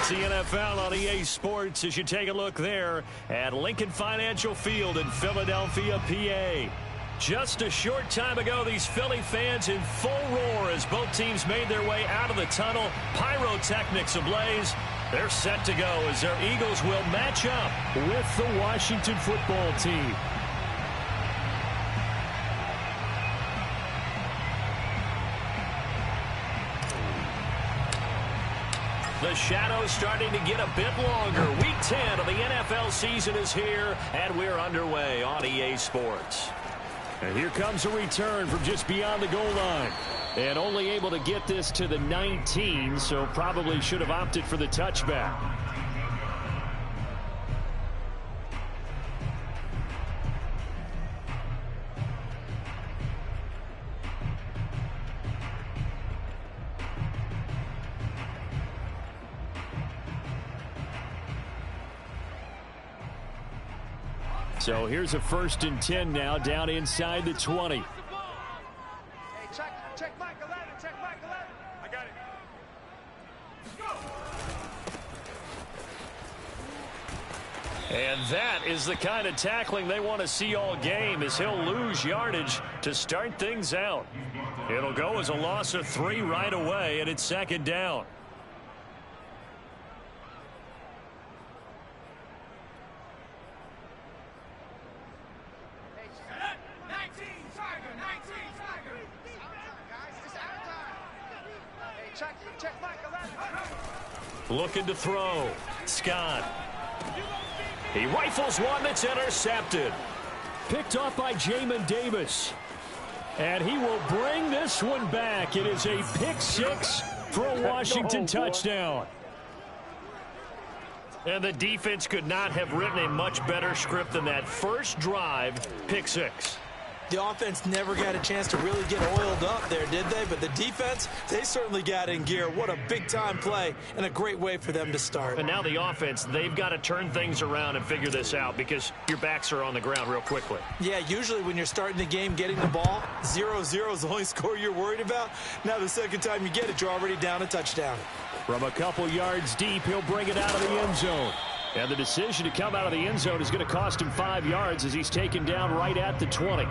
It's the NFL on EA Sports as you take a look there at Lincoln Financial Field in Philadelphia, PA. Just a short time ago, these Philly fans in full roar as both teams made their way out of the tunnel. Pyrotechnics ablaze. They're set to go as their Eagles will match up with the Washington football team. The shadow's starting to get a bit longer. Week 10 of the NFL season is here, and we're underway on EA Sports. And here comes a return from just beyond the goal line. And only able to get this to the 19, so probably should have opted for the touchback. So here's a 1st and 10 now, down inside the 20. Hey, check Mike 11, check Mike 11. I got it. Go. And that is the kind of tackling they want to see all game, as he'll lose yardage to start things out. It'll go as a loss of 3 right away, and it's 2nd down. Looking to throw. Scott. He rifles one that's intercepted. Picked off by Jamin Davis. And he will bring this one back. It is a pick 6 for a Washington touchdown. And the defense could not have written a much better script than that first drive, pick 6. The offense never got a chance to really get oiled up there, did they? But the defense, they certainly got in gear. What a big-time play and a great way for them to start. And now the offense, they've got to turn things around and figure this out because your backs are on the ground real quickly. Yeah, usually when you're starting the game getting the ball, 0-0 is the only score you're worried about. Now the second time you get it, you're already down a touchdown. From a couple yards deep, he'll bring it out of the end zone. And the decision to come out of the end zone is going to cost him 5 yards as he's taken down right at the 20.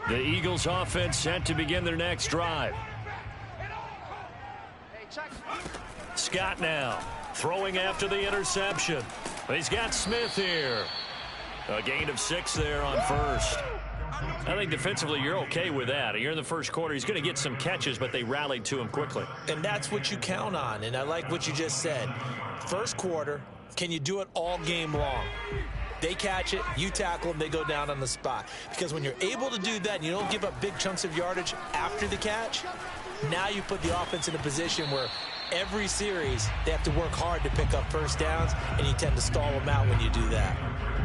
The Eagles offense set to begin their next drive. Scott now throwing after the interception. He's got Smith here. A gain of 6 there on first. I think defensively you're okay with that. You're in the first quarter. He's going to get some catches, but they rallied to him quickly. And that's what you count on, and I like what you just said. First quarter, can you do it all game long? They catch it, you tackle them, they go down on the spot. Because when you're able to do that and you don't give up big chunks of yardage after the catch, now you put the offense in a position where every series they have to work hard to pick up first downs, and you tend to stall them out when you do that.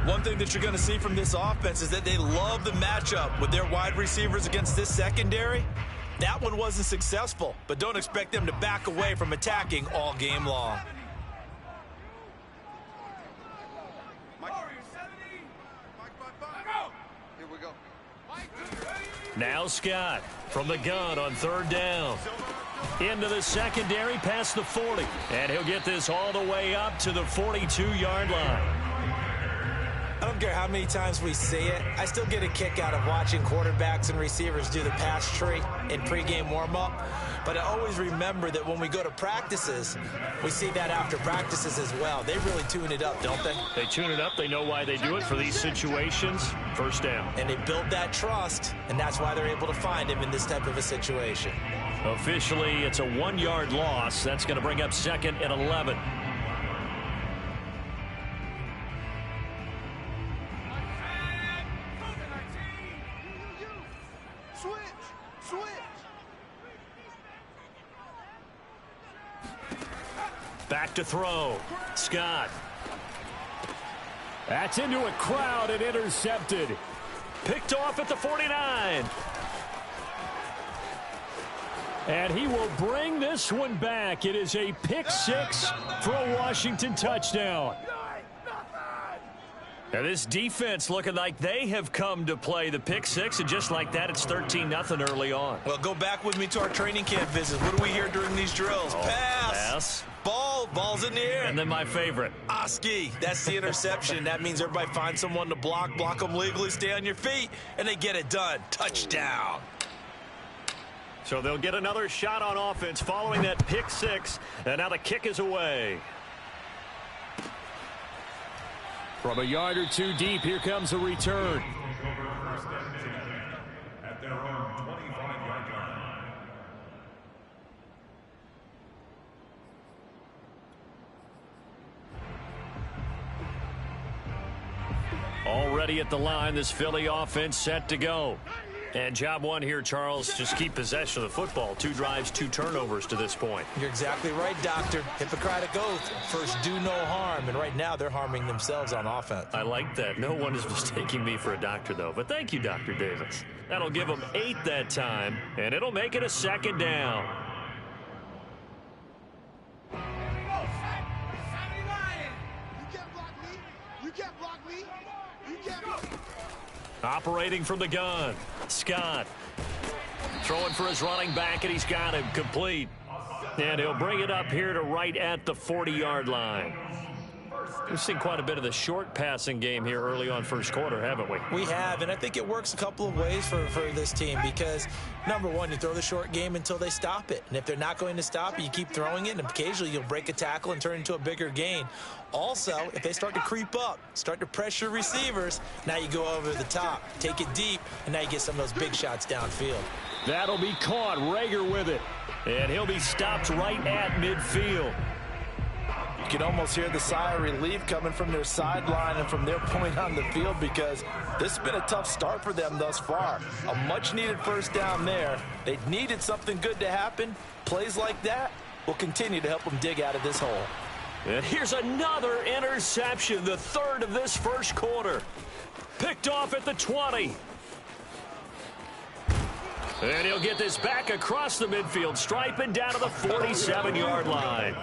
One thing that you're going to see from this offense is that they love the matchup with their wide receivers against this secondary. That one wasn't successful, but don't expect them to back away from attacking all game long. Now Scott from the gun on 3rd down. Into the secondary past the 40. And he'll get this all the way up to the 42-yard line. I don't care how many times we see it. I still get a kick out of watching quarterbacks and receivers do the pass tree in pregame warm-up. But I always remember that when we go to practices, we see that after practices as well. They really tune it up, don't they? They tune it up. They know why they do it for these situations. First down. And they build that trust, and that's why they're able to find him in this type of a situation. Officially, it's a 1-yard loss. That's going to bring up 2nd and 11. Back to throw. Scott. That's into a crowd and intercepted. Picked off at the 49. And he will bring this one back. It is a pick six for a Washington touchdown. Now this defense looking like they have come to play the pick six, and just like that, it's 13-0 early on. Well, go back with me to our training camp visits. What do we hear during these drills? Pass. Ball's in the air. And then my favorite. Oski. That's the interception. That means everybody finds someone to block them legally, stay on your feet, and they get it done. Touchdown. So they'll get another shot on offense following that pick six, and now the kick is away. From a yard or two deep, here comes a return. At their own 25-yard line. Already at the line, this Philly offense set to go. And job one here, Charles, just keep possession of the football. 2 drives, 2 turnovers to this point. You're exactly right, Doctor. Hippocratic oath. First, do no harm. And right now, they're harming themselves on offense. I like that. No one is mistaking me for a doctor, though. But thank you, Dr. Davis. That'll give them 8 that time, and it'll make it a second down. Operating from the gun, Scott. Throwing for his running back, and he's got him complete. And he'll bring it up here to right at the 40-yard line. We've seen quite a bit of the short passing game here early on first quarter, haven't we? We have, and I think it works a couple of ways for this team because, number one, you throw the short game until they stop it. And if they're not going to stop it, you keep throwing it, and occasionally you'll break a tackle and turn it into a bigger gain. Also, if they start to creep up, start to pressure receivers, now you go over the top, take it deep, and now you get some of those big shots downfield. That'll be caught. Rager with it. And he'll be stopped right at midfield. You can almost hear the sigh of relief coming from their sideline and from their point on the field because this has been a tough start for them thus far. A much-needed first down there. They needed something good to happen. Plays like that will continue to help them dig out of this hole. And here's another interception, the third of this first quarter. Picked off at the 20. And he'll get this back across the midfield, striping down to the 47-yard line.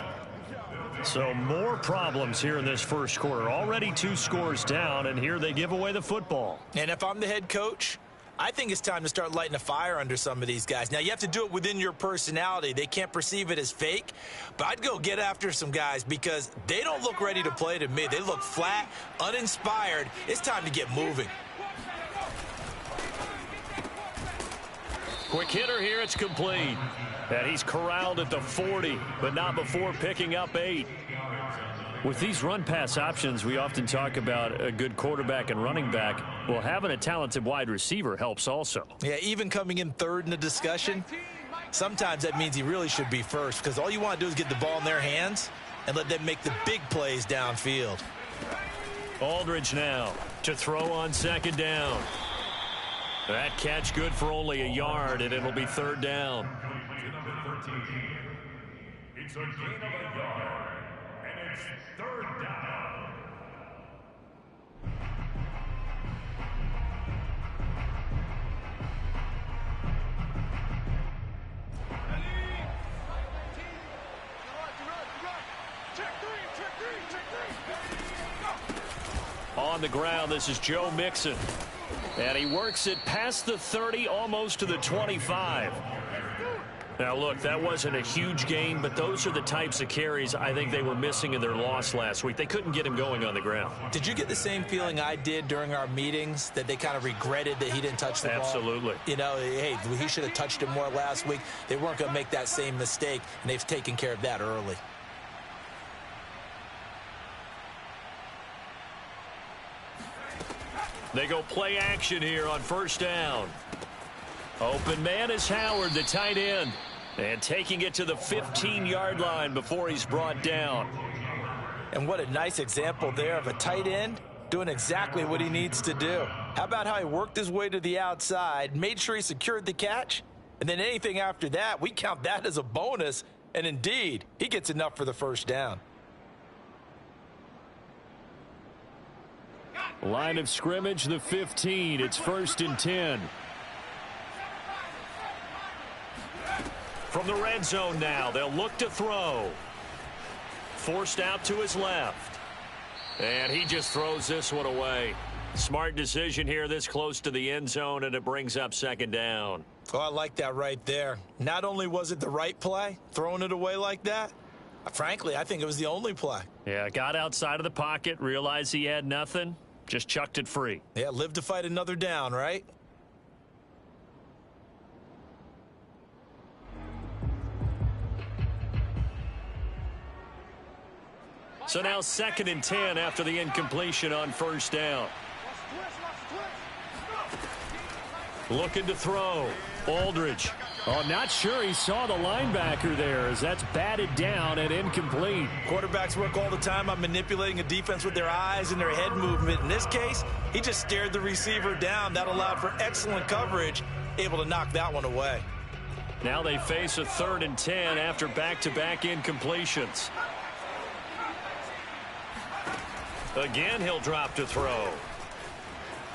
So more problems here in this first quarter. Already 2 scores down, and here they give away the football. And if I'm the head coach, I think it's time to start lighting a fire under some of these guys. Now, you have to do it within your personality. They can't perceive it as fake, but I'd go get after some guys because they don't look ready to play to me. They look flat, uninspired. It's time to get moving. Quick hitter here, it's complete. And he's corralled at the 40, but not before picking up 8. With these run-pass options, we often talk about a good quarterback and running back. Well, having a talented wide receiver helps also. Yeah, even coming in third in the discussion, sometimes that means he really should be first because all you want to do is get the ball in their hands and let them make the big plays downfield. Aldridge now to throw on second down. That catch good for only a yard, and it'll be third down. It's a gain of a yard, and it's third down. On the ground, this is Joe Mixon. And he works it past the 30, almost to the 25. Now, look, that wasn't a huge gain, but those are the types of carries I think they were missing in their loss last week. They couldn't get him going on the ground. Did you get the same feeling I did during our meetings, that they kind of regretted that he didn't touch the ball? Absolutely. You know, hey, he should have touched it more last week. They weren't going to make that same mistake, and they've taken care of that early. They go play action here on first down. Open man is Howard, the tight end. And taking it to the 15-yard line before he's brought down. And what a nice example there of a tight end doing exactly what he needs to do. How about how he worked his way to the outside, made sure he secured the catch, and then anything after that, we count that as a bonus. And indeed, he gets enough for the first down. Line of scrimmage, the 15. It's 1st and 10. From the red zone now, they'll look to throw. Forced out to his left. And he just throws this one away. Smart decision here this close to the end zone, and it brings up second down. Oh, I like that right there. Not only was it the right play, throwing it away like that, frankly, I think it was the only play. Yeah, got outside of the pocket, realized he had nothing, just chucked it free. Yeah, live to fight another down, right? So now 2nd and 10 after the incompletion on first down. Looking to throw. Aldridge. Oh, not sure he saw the linebacker there as that's batted down and incomplete. Quarterbacks work all the time on manipulating a defense with their eyes and their head movement. In this case, he just stared the receiver down. That allowed for excellent coverage, able to knock that one away. Now they face a 3rd and 10 after back-to-back incompletions. Again, he'll drop to throw.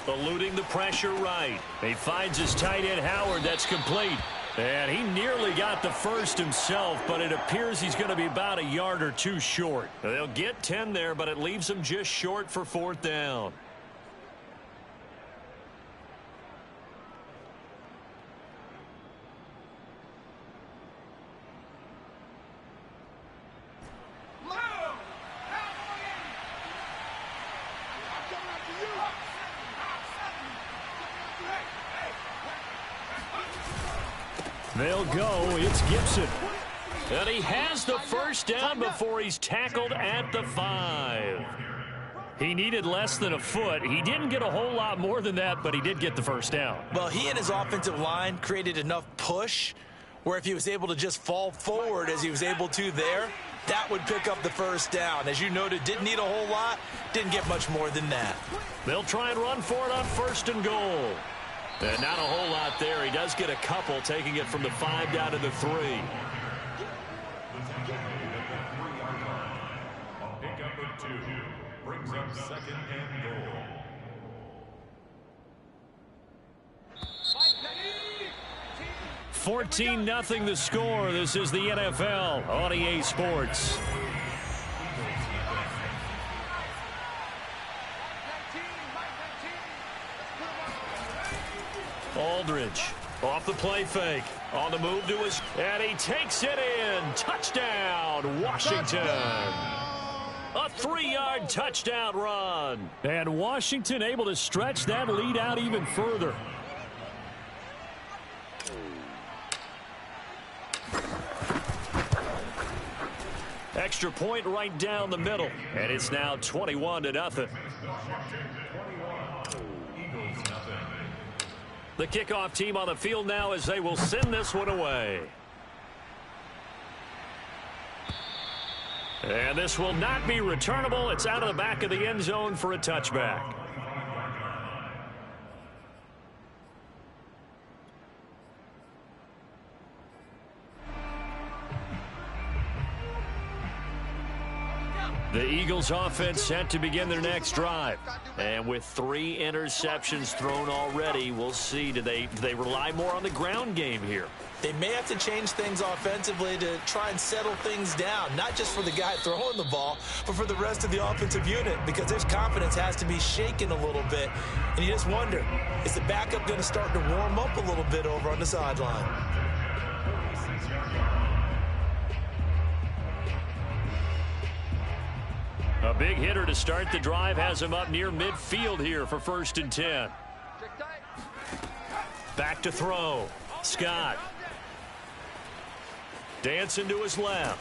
Eluding the pressure right. He finds his tight end Howard. That's complete. And he nearly got the first himself, but it appears he's going to be about a yard or two short. They'll get 10 there, but it leaves him just short for 4th down. They'll go. It's Gibson. And he has the first down before he's tackled at the 5. He needed less than a foot. He didn't get a whole lot more than that, but he did get the first down. Well, he and his offensive line created enough push where if he was able to just fall forward as he was able to there, that would pick up the first down. As you noted, didn't need a whole lot, didn't get much more than that. They'll try and run for it on 1st and goal. And not a whole lot there. He does get a couple, taking it from the 5 down to the 3. Pick up a 2. Brings up 2nd and goal. $14-0 the score. This is the NFL on EA Sports. Aldridge off the play fake. On the move to his, and he takes it in. Touchdown, Washington. A 3-yard touchdown run. And Washington able to stretch that lead out even further. Extra point right down the middle. And it's now 21-0. The kickoff team on the field now as they will send this one away. And this will not be returnable. It's out of the back of the end zone for a touchback. The Eagles offense set to begin their next drive. And with 3 interceptions thrown already, we'll see. Do they rely more on the ground game here? They may have to change things offensively to try and settle things down, not just for the guy throwing the ball, but for the rest of the offensive unit, because his confidence has to be shaken a little bit. And you just wonder, is the backup going to start to warm up a little bit over on the sideline? A big hitter to start the drive has him up near midfield here for 1st and 10. Back to throw. Scott. Dancing to his left.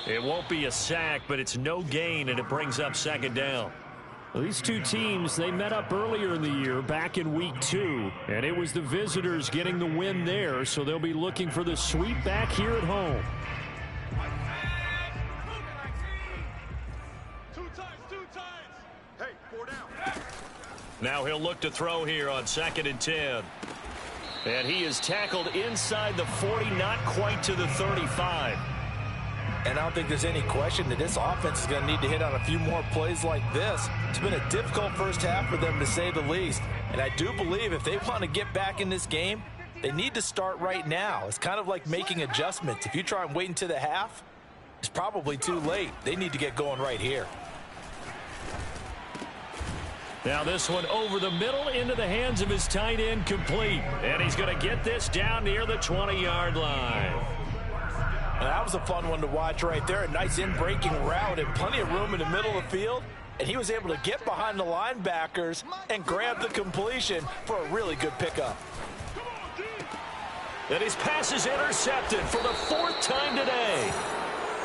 It won't be a sack, but it's no gain, and it brings up 2nd down. Well, these two teams, they met up earlier in the year, back in week 2, and it was the visitors getting the win there, so they'll be looking for the sweep back here at home. Now he'll look to throw here on 2nd and 10. And he is tackled inside the 40, not quite to the 35. And I don't think there's any question that this offense is going to need to hit on a few more plays like this. It's been a difficult first half for them, to say the least. And I do believe if they want to get back in this game, They need to start right now. It's kind of like making adjustments. If you try and wait until the half, it's probably too late. They need to get going right here. Now this one over the middle into the hands of his tight end, complete. And he's going to get this down near the 20-yard line. And that was a fun one to watch right there. A nice in-breaking route and plenty of room in the middle of the field. And he was able to get behind the linebackers and grab the completion for a really good pickup. And his pass is intercepted for the 4th time today.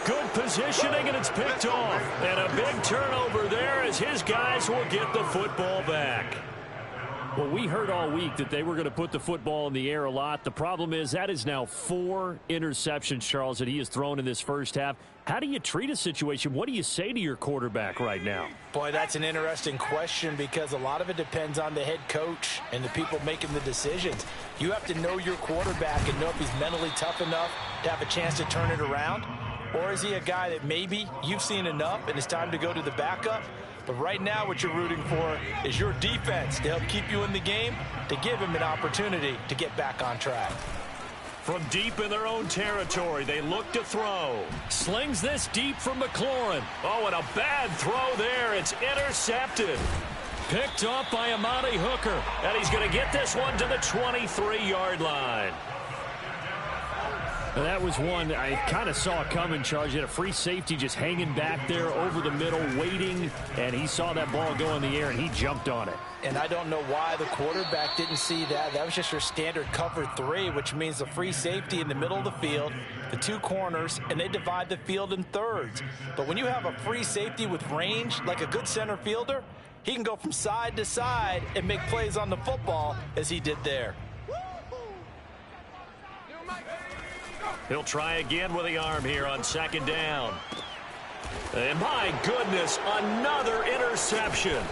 Good positioning, and it's picked off. And a big turnover there as his guys will get the football back. Well, we heard all week that they were going to put the football in the air a lot. The problem is that is now 4 interceptions, Charles, that he has thrown in this first half. How do you treat a situation? What do you say to your quarterback right now? Boy, that's an interesting question because a lot of it depends on the head coach and the people making the decisions. You have to know your quarterback and know if he's mentally tough enough to have a chance to turn it around. Or is he a guy that maybe you've seen enough and it's time to go to the backup? But right now what you're rooting for is your defense to help keep you in the game, to give him an opportunity to get back on track. From deep in their own territory, they look to throw. Slings this deep from McLaurin. Oh, and a bad throw there. It's intercepted. Picked off by Amani Hooker. And he's going to get this one to the 23-yard line. That was one I kind of saw coming, Charles. He had a free safety just hanging back there over the middle, waiting, and he saw that ball go in the air, and he jumped on it. And I don't know why the quarterback didn't see that. That was just your standard cover 3, which means the free safety in the middle of the field, the 2 corners, and they divide the field in thirds. But when you have a free safety with range, like a good center fielder, he can go from side to side and make plays on the football as he did there. He'll try again with the arm here on 2nd down. And my goodness, another interception.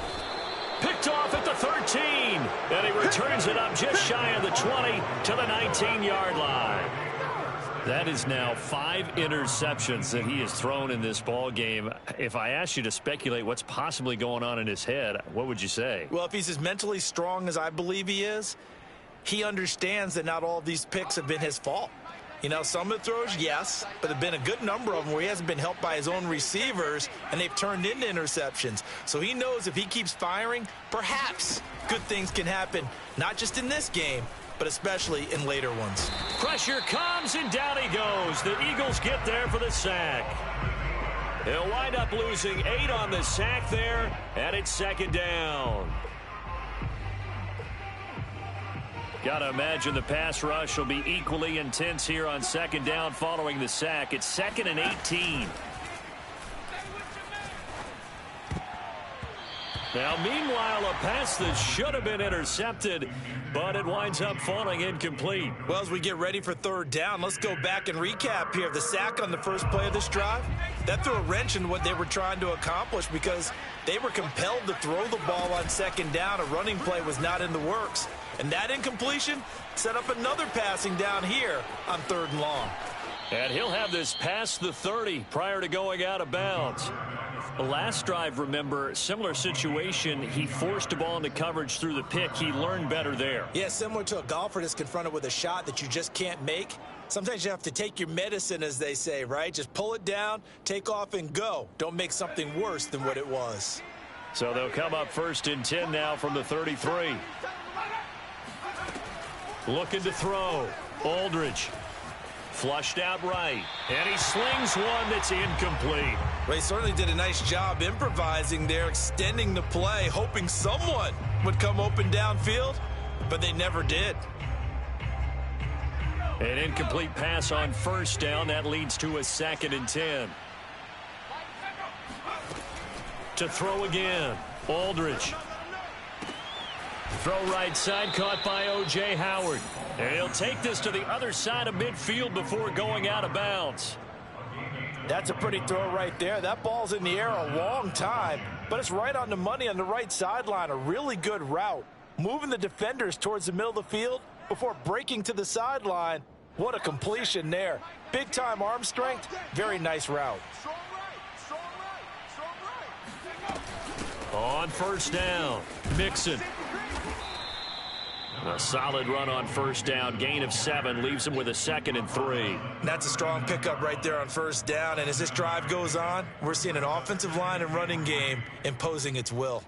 Picked off at the 13. And he returns it up just shy of the 20 to the 19-yard line. That is now 5 interceptions that he has thrown in this ball game. If I asked you to speculate what's possibly going on in his head, what would you say? Well, if he's as mentally strong as I believe he is, he understands that not all of these picks have been his fault. You know, some of the throws, yes, but there have been a good number of them where he hasn't been helped by his own receivers, and they've turned into interceptions. So he knows if he keeps firing, perhaps good things can happen, not just in this game, but especially in later ones. Pressure comes, and down he goes. The Eagles get there for the sack. He'll wind up losing 8 on the sack there, and it's 2nd down. Got to imagine the pass rush will be equally intense here on 2nd down following the sack. It's 2nd and 18. Now, meanwhile, a pass that should have been intercepted, but it winds up falling incomplete. Well, as we get ready for 3rd down, let's go back and recap here. The sack on the first play of this drive, that threw a wrench in what they were trying to accomplish because they were compelled to throw the ball on 2nd down. A running play was not in the works. And that incompletion set up another passing down here on 3rd and long. And he'll have this past the 30 prior to going out of bounds. The last drive, remember, similar situation. He forced a ball into coverage through the pick. He learned better there. Yeah, similar to a golfer that's confronted with a shot that you just can't make. Sometimes you have to take your medicine, as they say, right? Just pull it down, take off, and go. Don't make something worse than what it was. So they'll come up 1st and 10 now from the 33. Looking to throw. Aldridge. Flushed out right. And he slings one that's incomplete. Well, he certainly did a nice job improvising there, extending the play, hoping someone would come open downfield, but they never did. An incomplete pass on 1st down. That leads to a 2nd and 10. To throw again. Aldridge. Throw right side, caught by O.J. Howard. And he'll take this to the other side of midfield before going out of bounds. That's a pretty throw right there. That ball's in the air a long time, but it's right on the money on the right sideline. A really good route. Moving the defenders towards the middle of the field before breaking to the sideline. What a completion there. Big-time arm strength. Very nice route. On 1st down, Mixon. A solid run on first down. Gain of 7 leaves him with a 2nd and 3. That's a strong pickup right there on first down. And as this drive goes on, we're seeing an offensive line and running game imposing its will.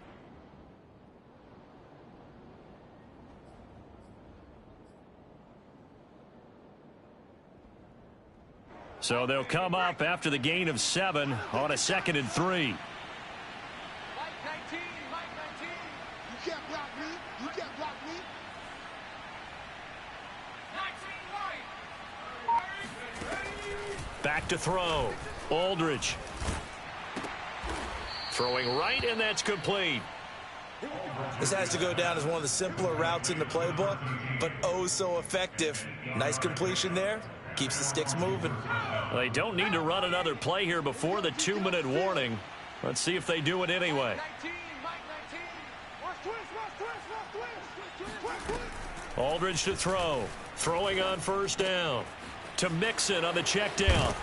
So they'll come up after the gain of 7 on a 2nd and 3. Back to throw. Aldridge. Throwing right, and that's complete. This has to go down as one of the simpler routes in the playbook, but oh so effective. Nice completion there. Keeps the sticks moving. They don't need to run another play here before the 2-minute warning. Let's see if they do it anyway. Aldridge to throw. Throwing on first down. To Mixon on the check down.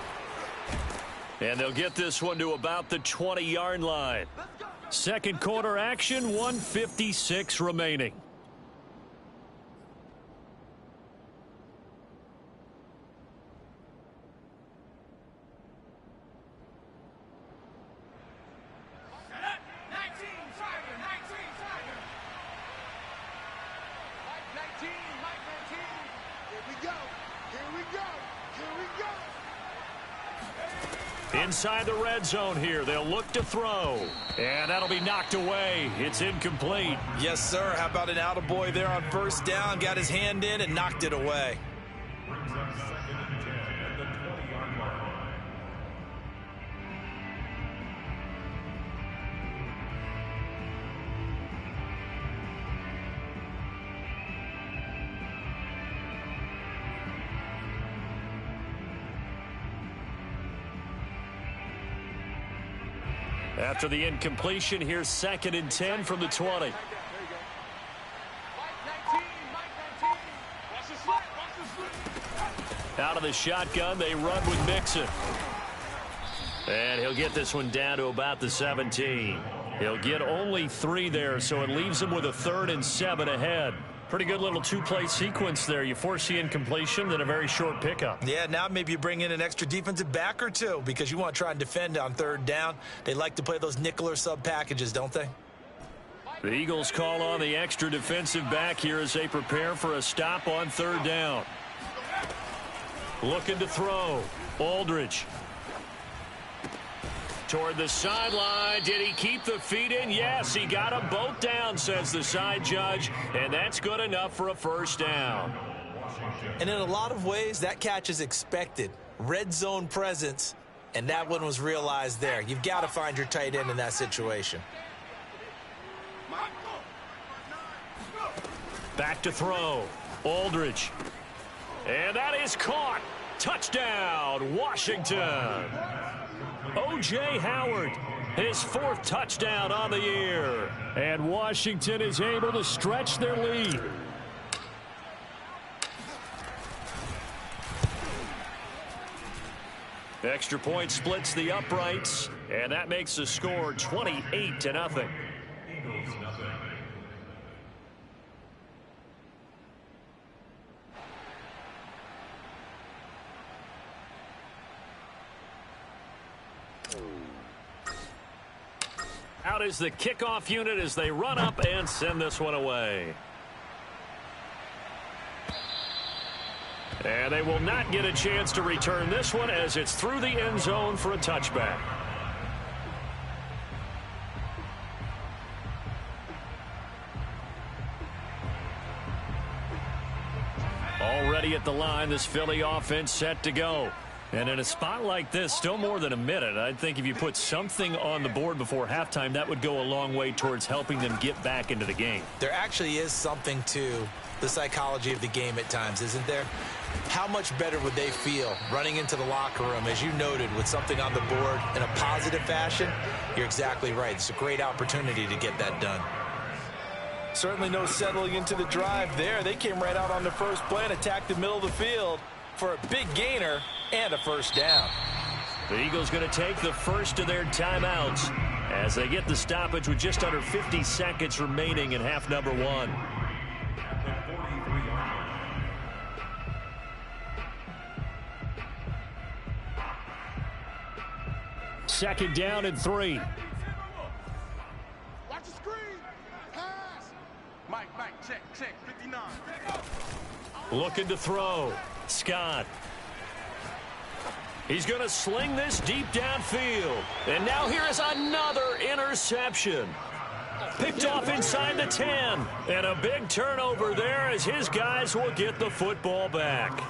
And they'll get this one to about the 20-yard line. Second quarter action, 1:56 remaining. Inside the red zone here. They'll look to throw. And that'll be knocked away. It's incomplete. Yes, sir. How about an attaboy there on first down? Got his hand in and knocked it away. After the incompletion, here's 2nd and 10 from the 20. Out of the shotgun, they run with Mixon. And he'll get this one down to about the 17. He'll get only 3 there, so it leaves him with a 3rd and 7 ahead. Pretty good little 2-play sequence there. You force the incompletion, then a very short pickup. Yeah, now maybe you bring in an extra defensive back or 2 because you want to try and defend on 3rd down. They like to play those nickel or sub packages, don't they? The Eagles call on the extra defensive back here as they prepare for a stop on 3rd down. Looking to throw. Aldridge. Toward the sideline. Did he keep the feet in? Yes, he got them both down, says the side judge, and that's good enough for a first down. And in a lot of ways, that catch is expected. Red zone presence, and that one was realized there. You've got to find your tight end in that situation. Back to throw. Aldridge. And that is caught. Touchdown, Washington. O.J. Howard, his 4th touchdown on the year. And Washington is able to stretch their lead. Extra point splits the uprights, and that makes the score 28-0. Out is the kickoff unit as they run up and send this one away. And they will not get a chance to return this one as it's through the end zone for a touchback. Already at the line, this Philly offense set to go. And in a spot like this, still more than a minute, I think if you put something on the board before halftime, that would go a long way towards helping them get back into the game. There actually is something to the psychology of the game at times, isn't there? How much better would they feel running into the locker room, as you noted, with something on the board in a positive fashion? You're exactly right. It's a great opportunity to get that done. Certainly no settling into the drive there. They came right out on the first play and attacked the middle of the field for a big gainer and a first down. The Eagles going to take the first of their timeouts as they get the stoppage with just under 50 seconds remaining in half number 1. 2nd down and 3. Watch the screen. Pass. Mike, check, 59. Looking to throw. Scott. He's going to sling this deep downfield. And now here is another interception. Picked off inside the 10. And a big turnover there as his guys will get the football back.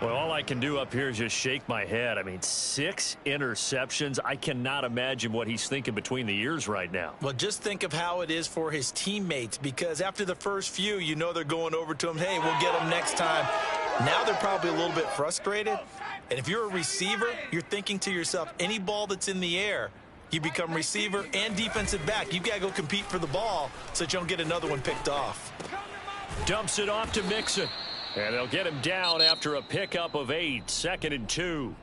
Well, all I can do up here is just shake my head. I mean, 6 interceptions. I cannot imagine what he's thinking between the ears right now. Well, just think of how it is for his teammates, because after the first few, you know they're going over to him, hey, we'll get him next time. Now they're probably a little bit frustrated. And if you're a receiver, you're thinking to yourself, any ball that's in the air, you become receiver and defensive back. You've got to go compete for the ball so that you don't get another one picked off. Dumps it off to Mixon. And they'll get him down after a pickup of 8, 2nd and 2.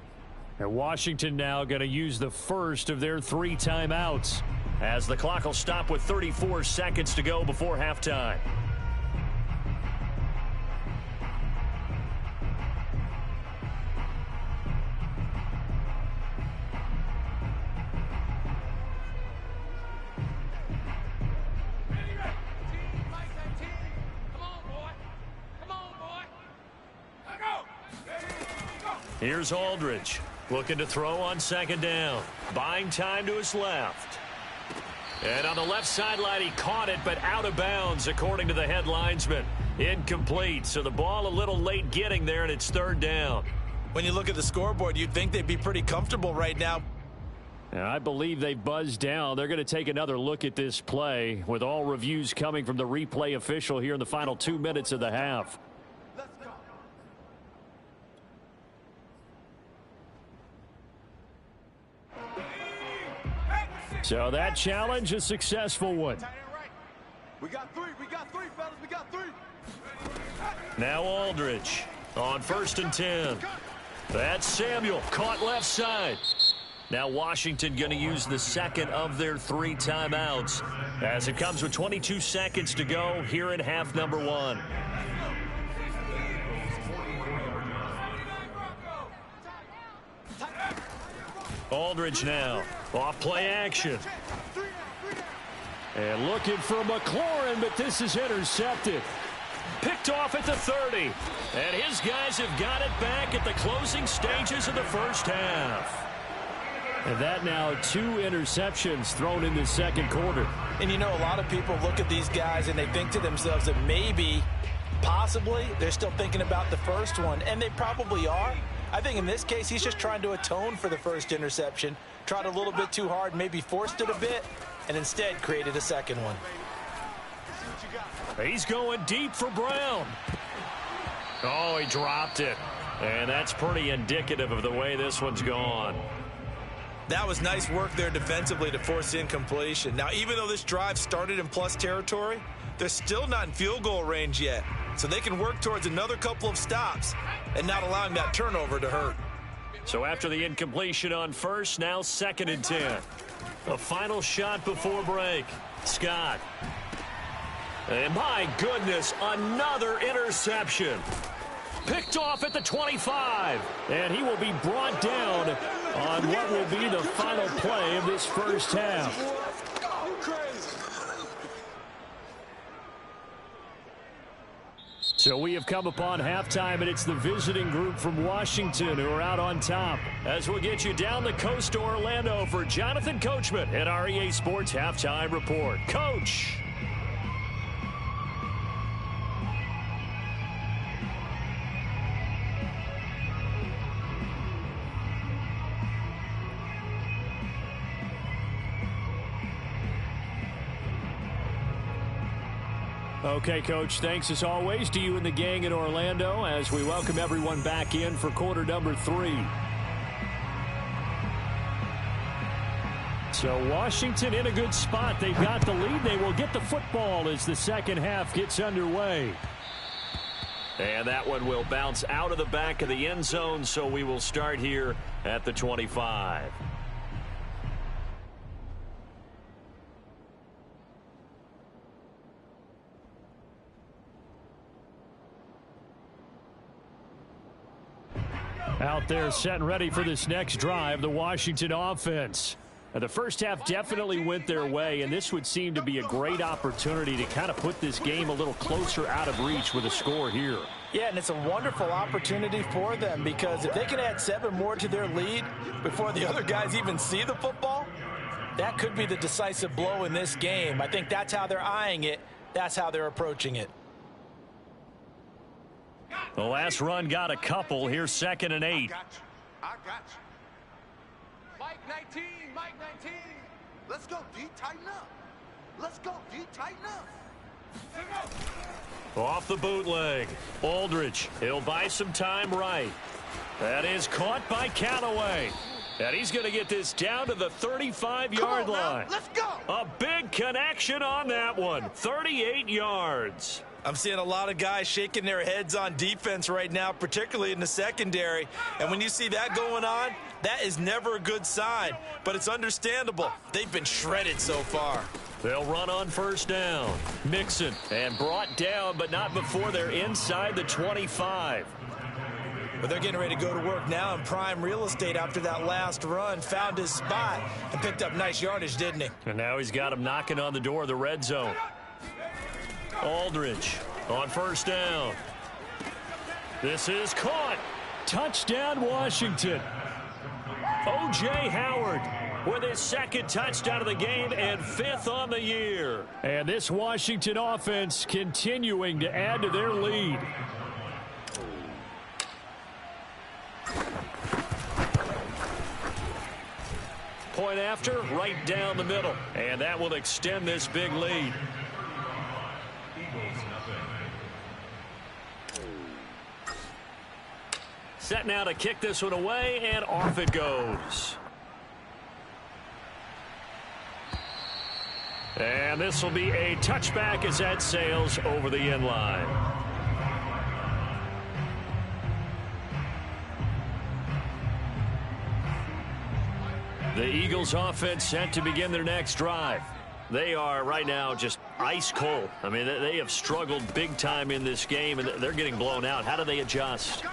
And Washington now going to use the first of their 3 timeouts as the clock will stop with 34 seconds to go before halftime. Here's Aldridge, looking to throw on 2nd down. Buying time to his left. And on the left sideline, he caught it, but out of bounds, according to the head linesman. Incomplete, so the ball a little late getting there, and it's 3rd down. When you look at the scoreboard, you'd think they'd be pretty comfortable right now. And I believe they buzzed down. They're going to take another look at this play, with all reviews coming from the replay official here in the final 2 minutes of the half. So that challenge, a successful one. We got 3, fellas, we got 3. Now Aldridge on 1st and 10. That's Samuel, caught left side. Now Washington going to use the 2nd of their 3 timeouts as it comes with 22 seconds to go here in half number 1. Aldridge now, off play action. And looking for McLaurin, but this is intercepted. Picked off at the 30. And his guys have got it back at the closing stages of the first half. And that now 2 interceptions thrown in the 2nd quarter. And you know, a lot of people look at these guys and they think to themselves that maybe, possibly, they're still thinking about the first one. And they probably are. I think in this case, he's just trying to atone for the first interception. Tried a little bit too hard, maybe forced it a bit, and instead created a 2nd one. He's going deep for Brown. Oh, he dropped it. And that's pretty indicative of the way this one's gone. That was nice work there defensively to force incompletion. Now, even though this drive started in plus territory, they're still not in field goal range yet. So they can work towards another couple of stops and not allowing that turnover to hurt. So after the incompletion on 1st, now 2nd and 10. A final shot before break. Scott. And my goodness, another interception. Picked off at the 25. And he will be brought down on what will be the final play of this first half. So we have come upon halftime, and it's the visiting group from Washington who are out on top. As we'll get you down the coast to Orlando for Jonathan Coachman at our EA Sports Halftime Report. Coach. Okay, Coach, thanks as always to you and the gang in Orlando as we welcome everyone back in for quarter number 3. So Washington in a good spot. They've got the lead. They will get the football as the second half gets underway. And that one will bounce out of the back of the end zone, so we will start here at the 25. Out there set and ready for this next drive, the Washington offense. Now, the first half definitely went their way, and this would seem to be a great opportunity to kind of put this game a little closer out of reach with a score here. Yeah, and it's a wonderful opportunity for them, because if they can add 7 more to their lead before the other guys even see the football, that could be the decisive blow in this game. I think that's how they're eyeing it. That's how they're approaching it. The last run got a couple. Here's 2nd and 8. I got you. Mike 19, Mike 19. Let's go, D, tighten up. Let's go, D, tighten up. Off the bootleg. Aldridge, he'll buy some time right. That is caught by Callaway. And he's going to get this down to the 35-yard line. Let's go. A big connection on that one. 38 yards. I'm seeing a lot of guys shaking their heads on defense right now, particularly in the secondary. And when you see that going on, that is never a good sign. But it's understandable. They've been shredded so far. They'll run on 1st down. Mixon, and brought down, but not before they're inside the 25. But they're getting ready to go to work now in prime real estate after that last run. Found his spot and picked up nice yardage, didn't he? And now he's got him knocking on the door of the red zone. Aldridge on 1st down. This is caught. Touchdown, Washington. O.J. Howard with his 2nd touchdown of the game and 5th on the year. And this Washington offense continuing to add to their lead. Point after, right down the middle. And that will extend this big lead. Set now to kick this one away, and off it goes. And this will be a touchback as that sails over the end line. The Eagles offense set to begin their next drive. They are right now just ice cold. I mean, they have struggled big time in this game, and they're getting blown out. How do they adjust?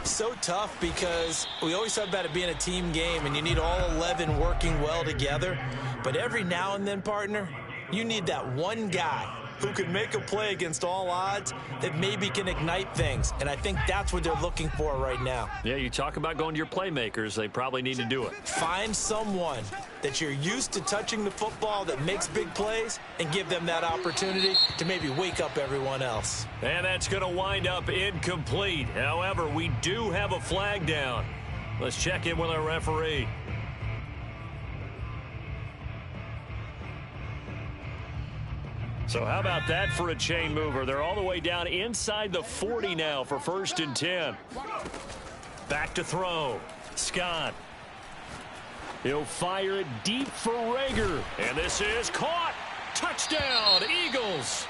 So tough, because we always talk about it being a team game, and you need all 11 working well together. But every now and then, partner, you need that one guy who can make a play against all odds that maybe can ignite things. And I think that's what they're looking for right now. Yeah, you talk about going to your playmakers. They probably need to do it. Find someone that you're used to touching the football that makes big plays and give them that opportunity to maybe wake up everyone else. And that's going to wind up incomplete. However, we do have a flag down. Let's check in with our referee. So how about that for a chain mover? They're all the way down inside the 40 now for 1st and 10. Back to throw. Scott. He'll fire it deep for Rager. And this is caught. Touchdown, Eagles.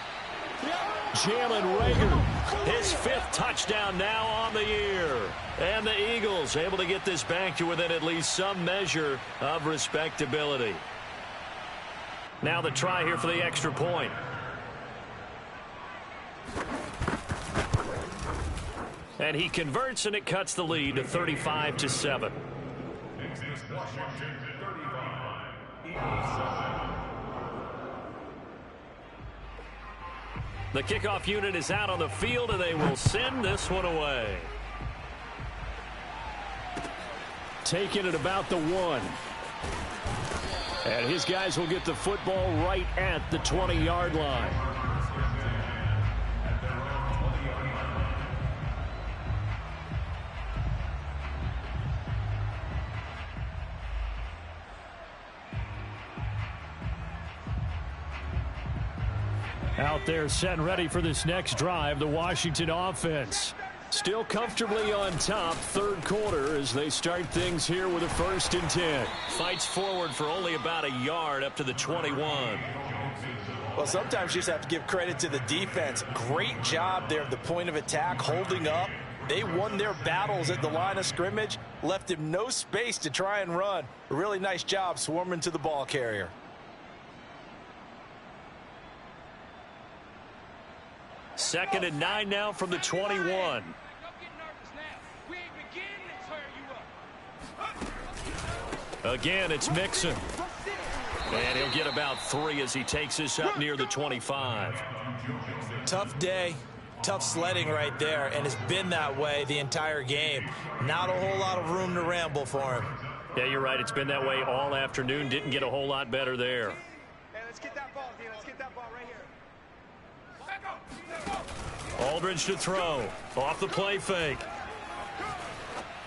Jalen Rager, his 5th touchdown now on the year. And the Eagles able to get this back to within at least some measure of respectability. Now the try here for the extra point. And he converts, and it cuts the lead to 35-7. The kickoff unit is out on the field, and they will send this one away. Taking it about the 1. And his guys will get the football right at the 20-yard line. Out there set and ready for this next drive, the Washington offense. Still comfortably on top, 3rd quarter, as they start things here with a 1st and 10. Fights forward for only about a yard up to the 21. Well, sometimes you just have to give credit to the defense. Great job there at the point of attack, holding up. They won their battles at the line of scrimmage, left him no space to try and run. A really nice job swarming to the ball carrier. Second and 9 now from the 21. Again, it's Mixon. And he'll get about 3 as he takes this up near the 25. Tough day, tough sledding right there, and it's been that way the entire game. Not a whole lot of room to ramble for him. Yeah, you're right. It's been that way all afternoon. Didn't get a whole lot better there. Hey, let's get that ball, D. Let's get that ball right here. Aldridge to throw. Off the play fake.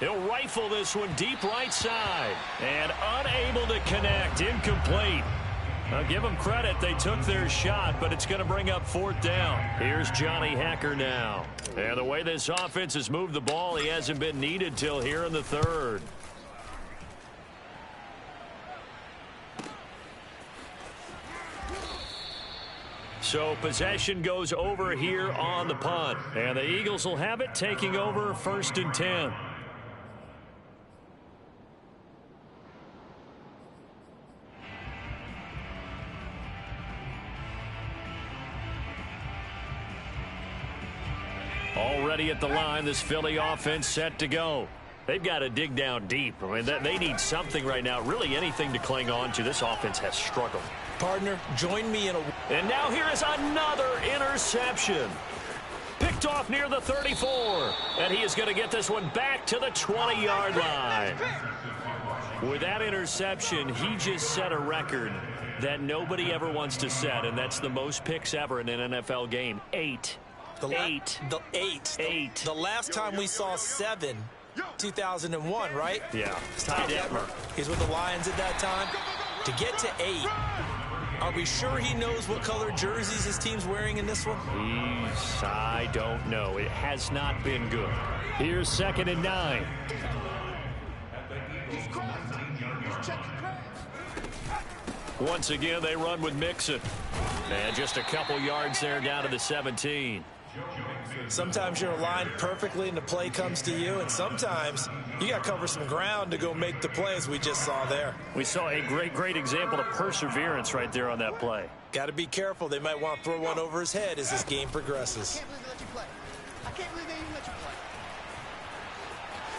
He'll rifle this one deep right side. And unable to connect. Incomplete. Now give them credit. They took their shot, but it's going to bring up 4th down. Here's Johnny Hacker now. And the way this offense has moved the ball, he hasn't been needed till here in the 3rd. So possession goes over here on the punt. And the Eagles will have it, taking over 1st and 10. Already at the line, this Philly offense set to go. They've got to dig down deep. I mean, they need something right now, really anything to cling on to. This offense has struggled. Partner, join me in a... And now here is another interception. Picked off near the 34. And he is going to get this one back to the 20-yard line. With that interception, he just set a record that nobody ever wants to set, and that's the most picks ever in an NFL game. 8. The last time we saw 7, 2001, right? Yeah. Ty Detmer. He's with the Lions at that time. To get to 8, are we sure he knows what color jerseys his team's wearing in this one? I don't know. It has not been good. Here's 2nd and 9. Once again, they run with Mixon. And just a couple yards there down to the 17. Sometimes you're aligned perfectly and the play comes to you, and sometimes you got to cover some ground to go make the play, as we just saw there. We saw a great example of perseverance right there on that play. Got to be careful. They might want to throw one over his head as this game progresses. I can't believe they even let you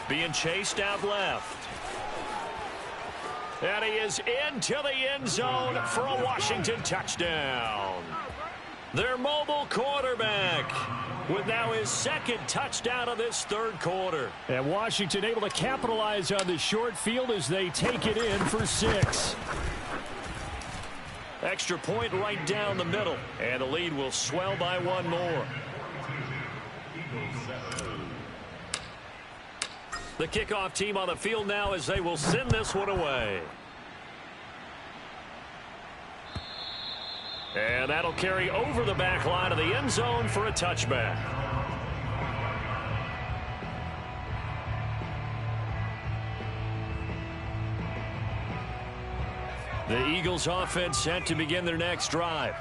play. Being chased out left. And he is into the end zone for a Washington touchdown. Their mobile quarterback with now his 2nd touchdown of this 3rd quarter. And Washington able to capitalize on the short field as they take it in for 6. Extra point right down the middle. And the lead will swell by 1 more. The kickoff team on the field now as they will send this one away. And that'll carry over the back line of the end zone for a touchback. The Eagles offense set to begin their next drive.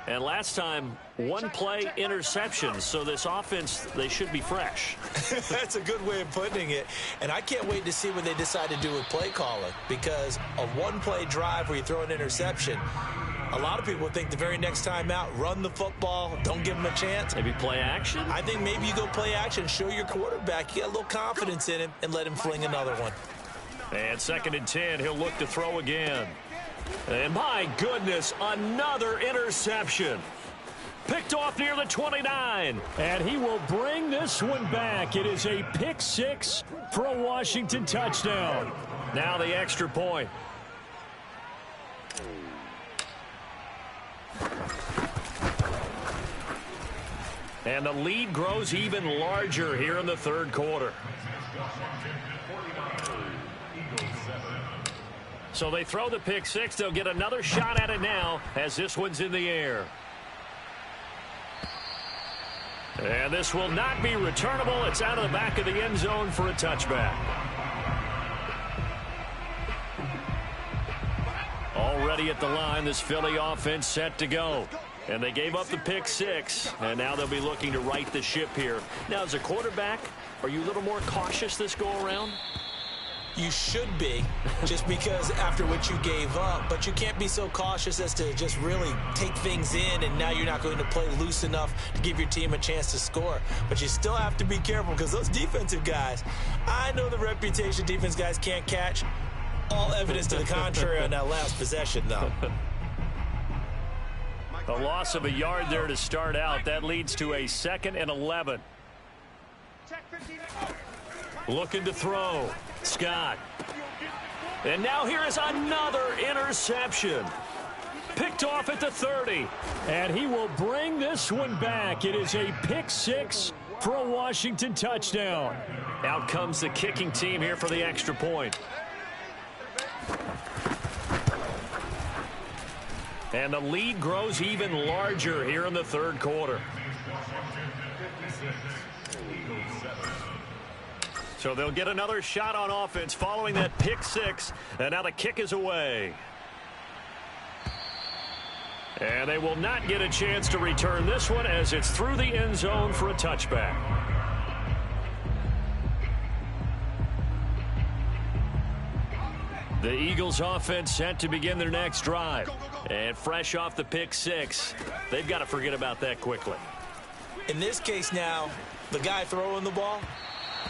And last time, 1 play interception. So this offense, they should be fresh. That's a good way of putting it. And I can't wait to see what they decide to do with play calling. Because a 1-play drive where you throw an interception, a lot of people think the very next time out, run the football, don't give him a chance. Maybe play action? I think maybe you go play action, show your quarterback you got a little confidence in him, and let him fling another one. And 2nd and 10, he'll look to throw again. And my goodness, another interception. Picked off near the 29. And he will bring this one back. It is a pick 6 for a Washington touchdown. Now the extra point. And the lead grows even larger here in the 3rd quarter. So they throw the pick 6. They'll get another shot at it now as this one's in the air. And this will not be returnable. It's out of the back of the end zone for a touchback. Already at the line, this Philly offense set to go. And they gave up the pick 6, and now they'll be looking to right the ship here. Now, as a quarterback, are you a little more cautious this go-around? You should be, just because after what you gave up. But you can't be so cautious as to just really take things in, and now you're not going to play loose enough to give your team a chance to score. But you still have to be careful, because those defensive guys, I know the reputation defense guys can't catch. All evidence to the contrary on that last possession, though. A loss of a yard there to start out. That leads to a 2nd and 11. Looking to throw. Scott. And now here is another interception. Picked off at the 30. And he will bring this one back. It is a pick 6 for a Washington touchdown. Out comes the kicking team here for the extra point. And the lead grows even larger here in the 3rd quarter. So they'll get another shot on offense following that pick 6. And now the kick is away. And they will not get a chance to return this one as it's through the end zone for a touchback. The Eagles offense set to begin their next drive. And fresh off the pick 6, they've got to forget about that quickly. In this case now, the guy throwing the ball,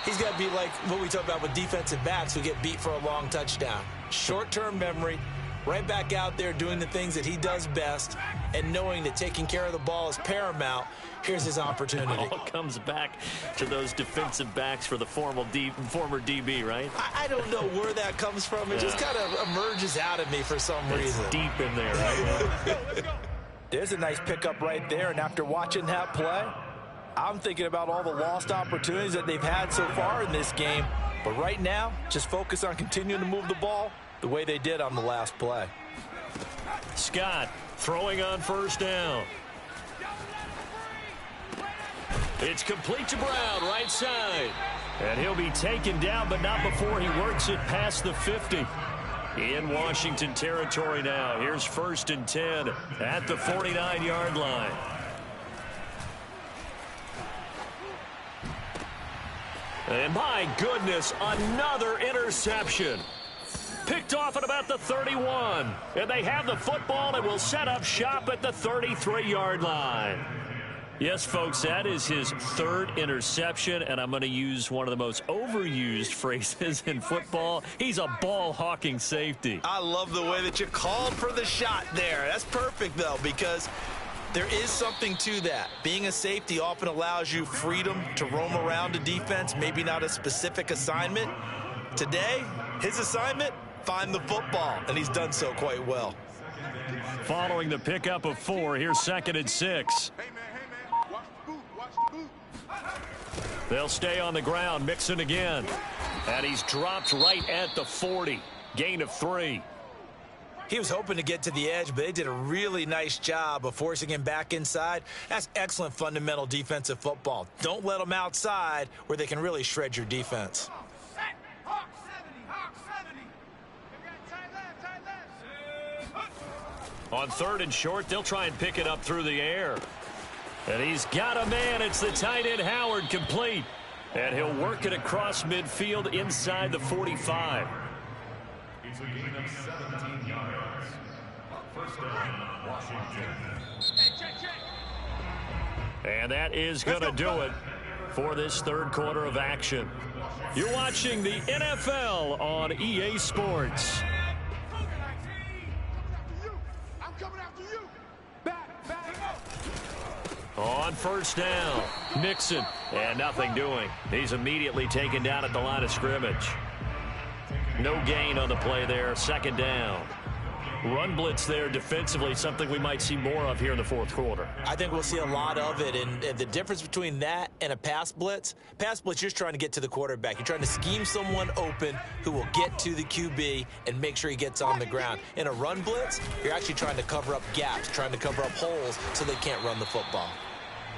he's got to be like what we talk about with defensive backs who get beat for a long touchdown. Short-term memory, right back out there doing the things that he does best, and knowing that taking care of the ball is paramount. Here's his opportunity. It all comes back to those defensive backs for the former DB, right? I don't know where that comes from. It just kind of emerges out of me for some reason. It's deep in there, right? There's a nice pickup right there, and after watching that play, I'm thinking about all the lost opportunities that they've had so far in this game. But right now, just focus on continuing to move the ball the way they did on the last play. Scott throwing on 1st down. It's complete to Brown, right side. And he'll be taken down, but not before he works it past the 50. In Washington territory now. Here's 1st and 10 at the 49-yard line. And my goodness, another interception. Picked off at about the 31. And they have the football and will set up shop at the 33-yard line. Yes, folks, that is his 3rd interception, and I'm going to use one of the most overused phrases in football. He's a ball-hawking safety. I love the way that you called for the shot there. That's perfect, though, because there is something to that. Being a safety often allows you freedom to roam around a defense, maybe not a specific assignment. Today, his assignment, find the football, and he's done so quite well. Following the pickup of 4, here's 2nd and 6. They'll stay on the ground, Mixon again. And he's dropped right at the 40. Gain of 3. He was hoping to get to the edge, but they did a really nice job of forcing him back inside. That's excellent fundamental defensive football. Don't let them outside where they can really shred your defense. On 3rd and short, they'll try and pick it up through the air. And he's got a man. It's the tight end Howard, complete. And he'll work it across midfield inside the 45. It's a gain of 17 yards. 1st down, Washington. And that is going to do it for this 3rd quarter of action. You're watching the NFL on EA Sports. I'm coming after you. On 1st down, Mixon, and nothing doing. He's immediately taken down at the line of scrimmage. No gain on the play there, 2nd down. Run blitz there defensively, something we might see more of here in the 4th quarter. I think we'll see a lot of it, and the difference between that and a pass blitz, you're just trying to get to the quarterback. You're trying to scheme someone open who will get to the QB and make sure he gets on the ground. In a run blitz, you're actually trying to cover up gaps, trying to cover up holes so they can't run the football.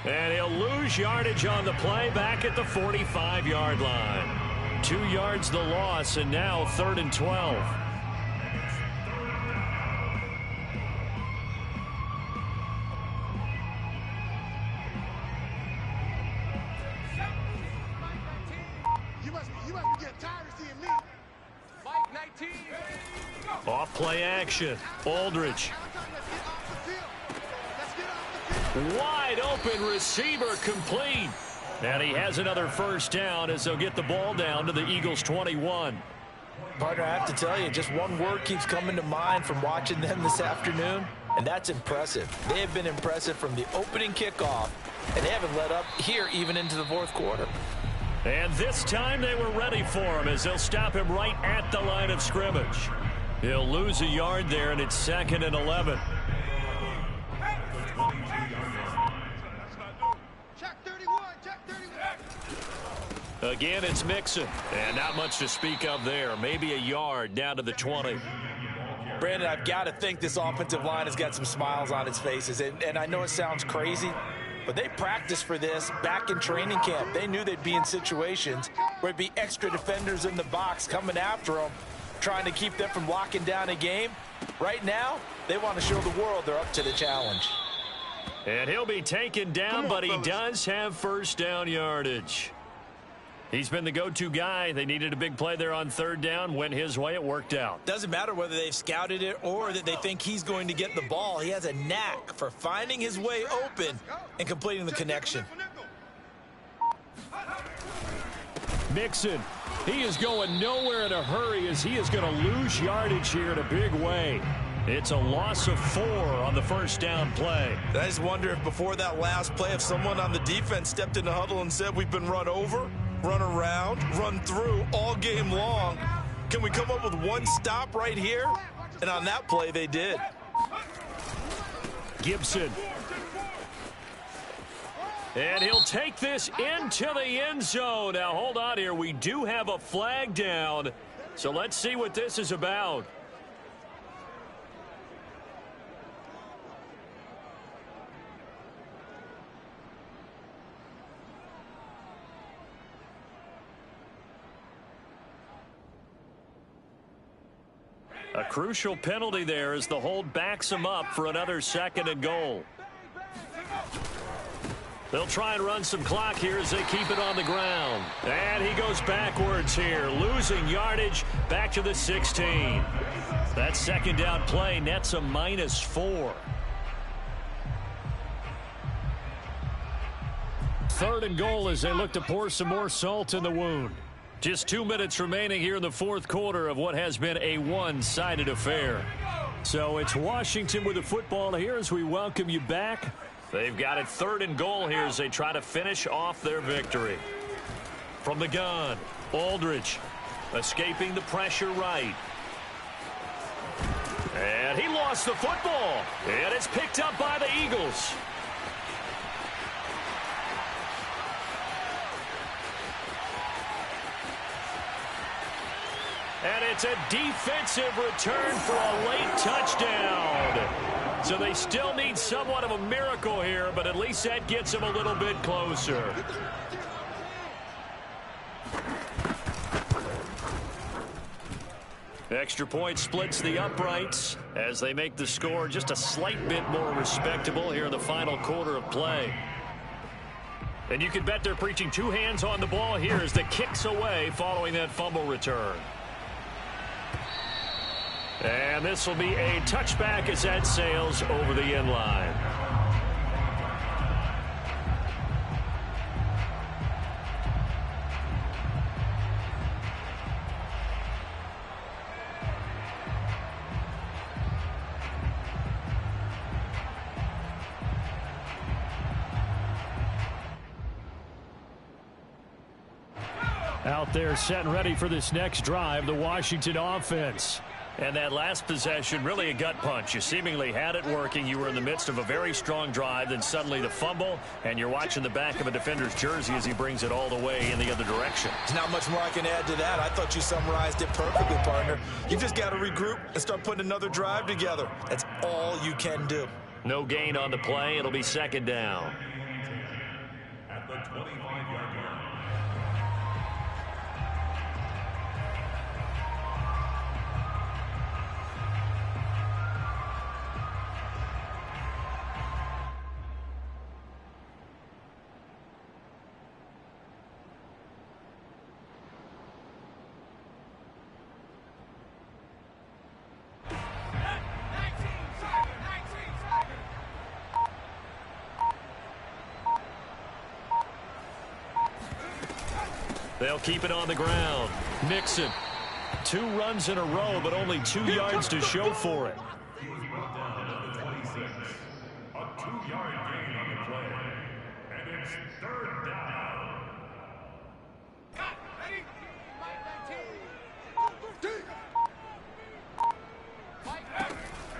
And he'll lose yardage on the play back at the 45-yard line. 2 yards the loss, and now 3rd and 12. You must be getting tired of seeing me. Mike 19. Off play action. Aldridge. Wide open receiver, complete. And he has another 1st down as they'll get the ball down to the Eagles' 21. Partner, I have to tell you, just one word keeps coming to mind from watching them this afternoon, and that's impressive. They have been impressive from the opening kickoff, and they haven't let up here even into the fourth quarter. And this time they were ready for him as they'll stop him right at the line of scrimmage. He'll lose a yard there, and it's 2nd and 11. Again, it's Mixon. And not much to speak of there. Maybe a yard down to the 20. Brandon, I've got to think this offensive line has got some smiles on its faces. And I know it sounds crazy, but they practiced for this back in training camp. They knew they'd be in situations where there'd be extra defenders in the box coming after them, trying to keep them from locking down a game. Right now, they want to show the world they're up to the challenge. And he'll be taken down, but he does have first down yardage. He's been the go-to guy. They needed a big play there on 3rd down. Went his way. It worked out. Doesn't matter whether they've scouted it or that they think he's going to get the ball. He has a knack for finding his way open and completing the connection. Mixon. He is going nowhere in a hurry as he is going to lose yardage here in a big way. It's a loss of 4 on the first down play. I just wonder if before that last play, if someone on the defense stepped in the huddle and said, we've been run over, run around, run through all game long. Can we come up with one stop right here? And on that play, they did. Gibson. And he'll take this into the end zone. Now, hold on here. We do have a flag down. So let's see what this is about. A crucial penalty there as the hold backs him up for another 2nd and goal. They'll try and run some clock here as they keep it on the ground. And he goes backwards here, losing yardage back to the 16. That 2nd down play nets a -4. 3rd and goal as they look to pour some more salt in the wound. Just 2 minutes remaining here in the fourth quarter of what has been a one-sided affair. So it's Washington with the football here as we welcome you back. They've got it 3rd and goal here as they try to finish off their victory. From the gun, Aldridge escaping the pressure right. And he lost the football. And it's picked up by the Eagles. And it's a defensive return for a late touchdown. So they still need somewhat of a miracle here, but at least that gets them a little bit closer. Extra point splits the uprights as they make the score just a slight bit more respectable here in the final quarter of play. And you can bet they're preaching 2 hands on the ball here as the kick's away following that fumble return. And this will be a touchback as that sails over the end line. Out there set and ready for this next drive, the Washington offense. And that last possession, really a gut punch. You seemingly had it working. You were in the midst of a very strong drive. Then suddenly the fumble, and you're watching the back of a defender's jersey as he brings it all the way in the other direction. There's not much more I can add to that. I thought you summarized it perfectly, partner. You just got to regroup and start putting another drive together. That's all you can do. No gain on the play. It'll be 2nd down. At the 25-yard line. They'll keep it on the ground. Mixon 2 runs in a row, but only 2 yards to show for it. He was brought down at the 26. A 2-yard gain on the play. And it's 3rd down. Ready?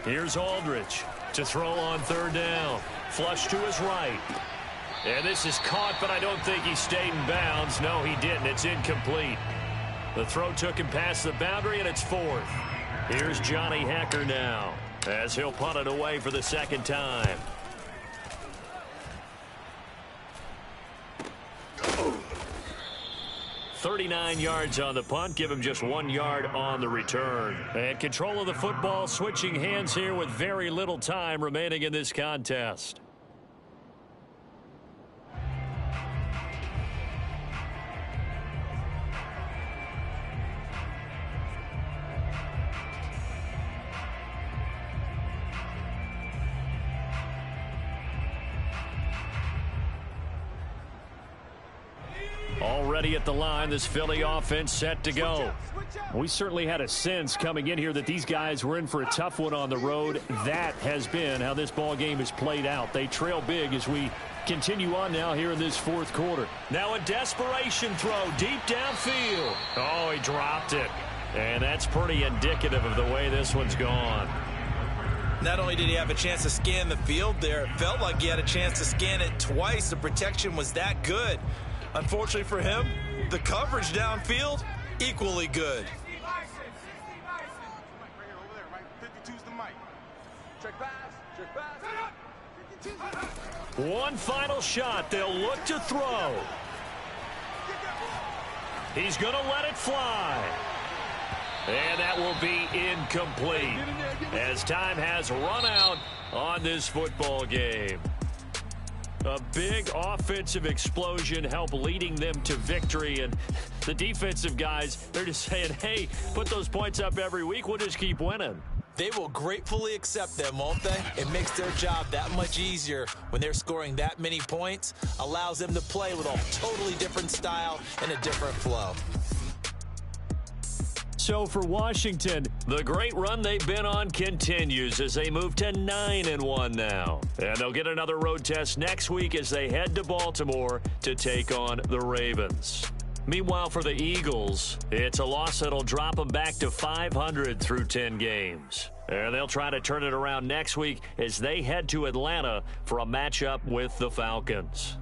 Here's Aldridge to throw on 3rd down. Flush to his right. And this is caught, but I don't think he stayed in bounds. No, he didn't. It's incomplete. The throw took him past the boundary, and it's 4th. Here's Johnny Hecker now, as he'll punt it away for the 2nd time. Oh. 39 yards on the punt, give him just 1 yard on the return. And control of the football switching hands here with very little time remaining in this contest. Already at the line, this Philly offense set to go. We certainly had a sense coming in here that these guys were in for a tough one on the road. That has been how this ball game has played out. They trail big as we continue on now here in this 4th quarter. Now a desperation throw deep downfield. Oh, he dropped it. And that's pretty indicative of the way this one's gone. Not only did he have a chance to scan the field there, it felt like he had a chance to scan it twice. The protection was that good. Unfortunately for him, the coverage downfield, equally good. One final shot. They'll look to throw. He's going to let it fly. And that will be incomplete as time has run out on this football game. A big offensive explosion helped leading them to victory. And the defensive guys, they're just saying, hey, put those points up every week. We'll just keep winning. They will gratefully accept them, won't they? It makes their job that much easier when they're scoring that many points. Allows them to play with a totally different style and a different flow. So for Washington, the great run they've been on continues as they move to 9-1 now. And they'll get another road test next week as they head to Baltimore to take on the Ravens. Meanwhile, for the Eagles, it's a loss that'll drop them back to 500 through 10 games. And they'll try to turn it around next week as they head to Atlanta for a matchup with the Falcons.